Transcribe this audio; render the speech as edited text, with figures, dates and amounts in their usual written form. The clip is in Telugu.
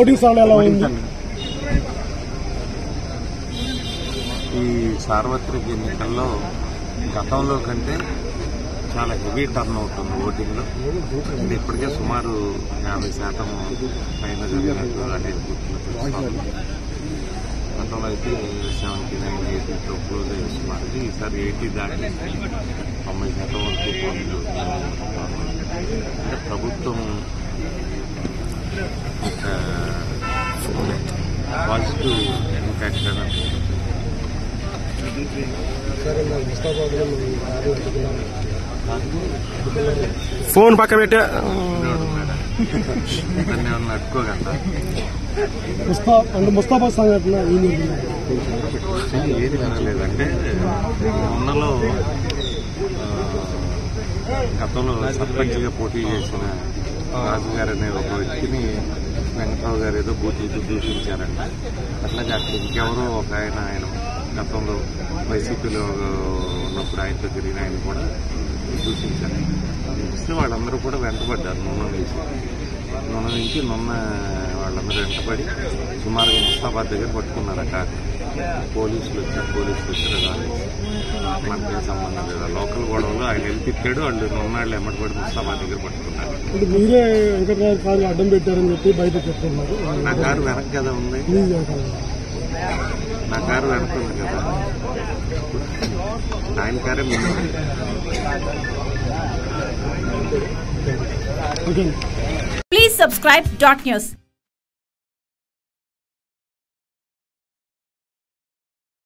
ఓటింగ్ సరళ ఎలా ఉంది? ఈ సార్వత్రిక ఎన్నికల్లో గతంలో కంటే చాలా హెవీ టర్న్ అవుతుంది ఓటింగ్లో. ఇది ఇప్పటికే సుమారు 50% పైన జరిగినట్టు అనేది గుర్తులు తెలుస్తుంది. గతంలో అయితే 79, 80తో క్లోజ్ అయ్యే సుమారు ఈసారి 80 దాటి 90% వరకు పోటీలు. అంటే ప్రభుత్వం ఒక పాజిటివ్ ఇంపాక్ట్ అనేది. ఫోన్ పక్క పెట్టా ఏమన్నా అట్టుకోగలరా? ముస్తాఫా సంఘటన ఏది వినలేదంటే మొన్నలో గతంలో సర్పంచ్గా పోటీ చేసిన రాజుగారు అనే ఒక వ్యక్తిని వెంకట్రావు గారు ఏదో బూతులతో దూషించారంట. అట్లాగే అక్కడ ఇంకెవరో ఒక ఆయన గతంలో వైసీపీలో ఉన్నప్పుడు ఆయనతో తిరిగిన ఆయన కూడా దూషించారు. చూస్తే వాళ్ళందరూ కూడా వెంటబడ్డారు. నూనె నుంచి వాళ్ళందరూ వెంటబడి సుమారుగా ముస్తాబాద్ దగ్గర పట్టుకున్నారు. అక్కడ పోలీసులు వచ్చారు. మనకేం సంబంధం లేదు. లోకల్ గొడవలు ఆయన వెళ్ళి తిట్టాడు. వాళ్ళు నొన్నాళ్ళు ఎమ్మటపడి ముస్తాబాద్ దగ్గర పట్టుకున్నారు. మీరే వెంకటరావు కారు అడ్డం పెట్టారని చెప్పి బయట చెప్తున్నారు. నా కారు వెనక కదా ఉంది. నా కారు వెనక ఉంది కదా. ఆయన కారే ముందు. Please subscribe .news.